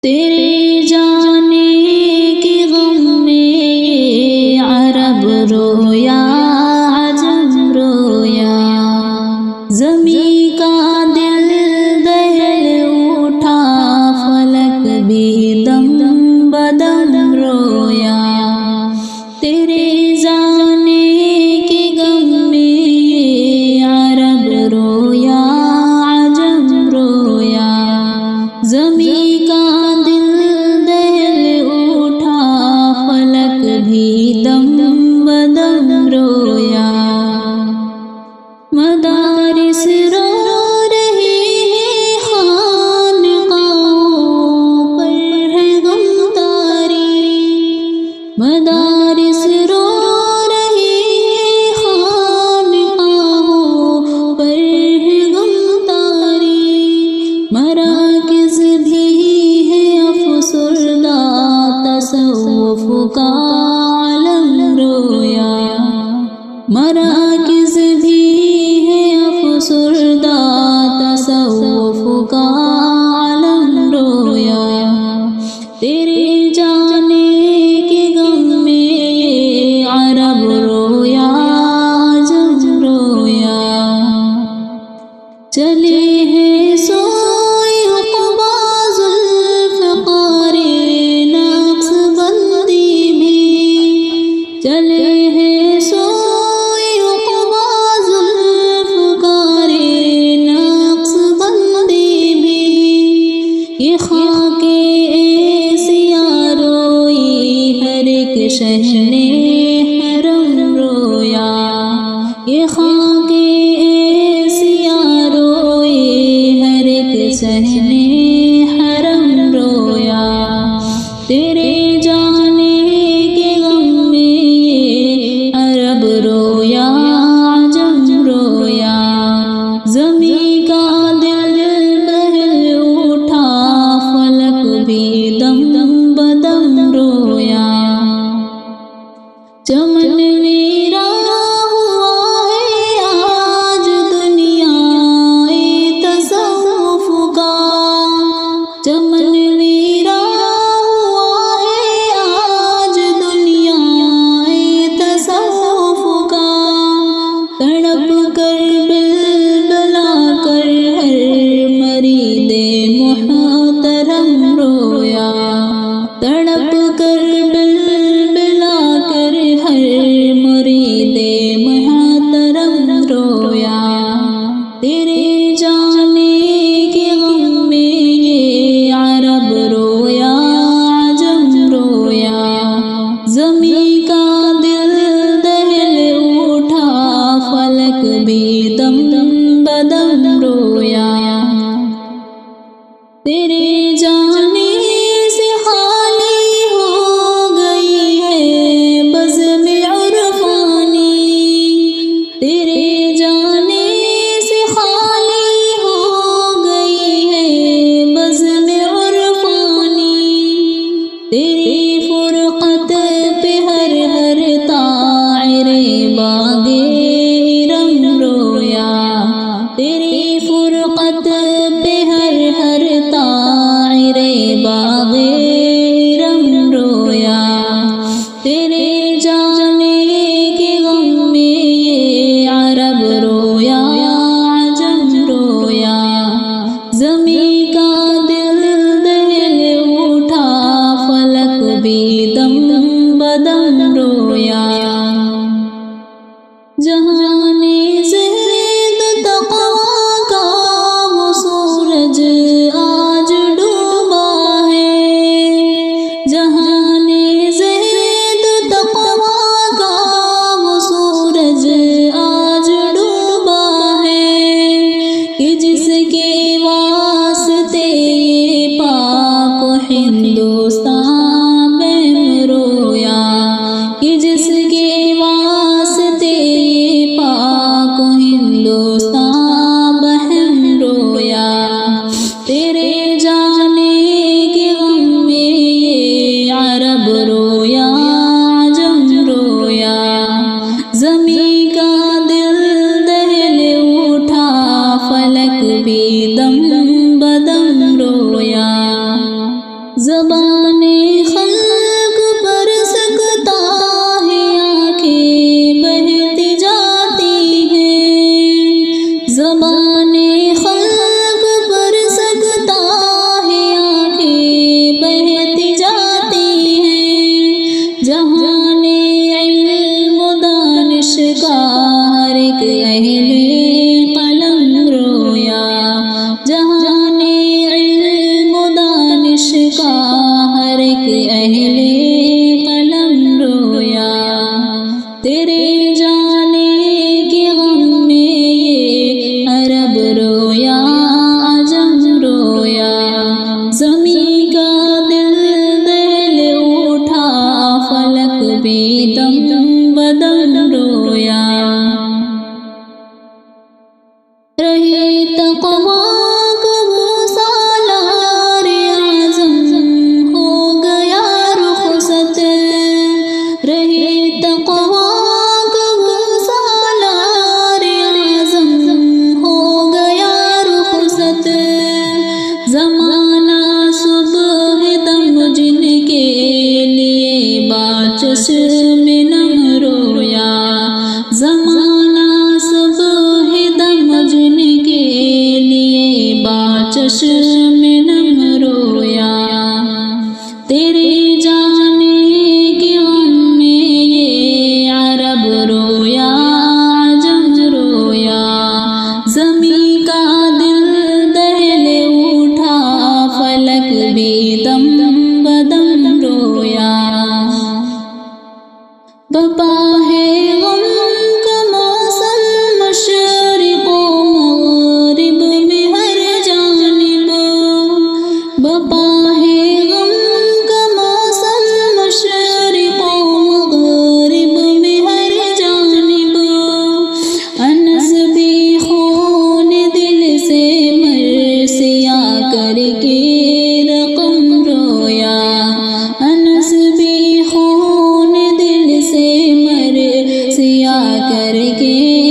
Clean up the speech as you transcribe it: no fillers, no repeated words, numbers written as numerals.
تیرے جانے کے غم میں عرب رویا عجم رویا، زمین کا دل دہل اٹھا فلک بھی دم بدم رویا، تیرے جانے کے غم میں عرب رویا عجم رویا، زمین کا دم بدم رویا، مدارس رو رہی ہے خانقاہوں پر ہے غم طاری، مدارس رو رہی ہے خانقاہوں پر ہے غم طاری، مراکز بھی ہے افسردہ تصوف کا مراکز بھی ہے افسردہ تصوف کا عالم رویا، تیرے جانے کے غم میں عرب رویا عجم رویا، چلے ہیں سوئے عقبہ ذوالفقار نقش بندی بھی، چلے ہیں یہ خاک ایسیاں روئی ہر ایک شہن حرم رویا، یہ خاک ایسیاں روئی ہر ایک شہن حرم رویا، تیرے جانے کے غم میں عرب رویا عجم رویا، زمین کا دم بدم رویا، چمن ویران ہوا ہے آج دنیا تصوف کا، چمن ویران ہوا ہے آج دنیا تصوف کا، تڑپ کر بلبلا کر ہر مرید محترم رویا، تڑپ کر بلبلا کر ہر مرید محترم رویا، تیرے جانے کے غم میں عرب رویا عجم رویا، زمین کا دل دہل اٹھا فلک بھی دم بدم رویا، تیرے جانے سے خالی ہو گئی ہے بزم عرفانی، تیرے جانے سے خالی ہو گئی ہے بزم عرفانی، تیری فرقت پہ ہر ہر طائر باغ ارم رویا، تیری فرقت پہ ہر ہر طائر باغ ارم رویا، تیرے جانے کے غم میں عرب رویا عجم رویا، زمین کا دل دہل اٹھا فلک بھی دم بدم رویا، جہانے زہد تقویٰ کا وہ سورج آج ڈوبا ہے، زبان خلق پر سکتا ہے آنکھیں بہتی جاتی ہیں، زبان خلق پر سکتا ہے آنکھیں بہتی جاتی ہیں، جہان علم و دانش کا ہر ایک اہل قلم رویا، جہان علم و دانش کا ہر ایک اہل قلم رویا، تیرے جانے کے غم میں یہ عرب رویا عجم رویا، زمین کا دل دہل اٹھا فلک بھی دم بدم رویا، رہے تقویٰ کا وہ سالار اعظم ہو گیا رخصت، رہے تقویٰ کا وہ سالار اعظم ہو گیا رخصت، زمانہ صبح دم جن کے لیے باچشم نم رویا، زمانہ صبح دم جن کے لیے باچشم نم رویا، تیرے جانے کے غم میں یہ عرب رویا عجم رویا، زمین کا دل دہل اٹھا فلک بھی دم بدم رویا، بپا ہے غم کا موسم مشرق و مغرب میں ہر جانب، بپا ہے غم کا موسم مشرق و مغرب میں ہر جانب، انس بھی خون دل سے مرثیہ کر کے رقم رویا، انس بھی خون دل سے مرثیہ کر کے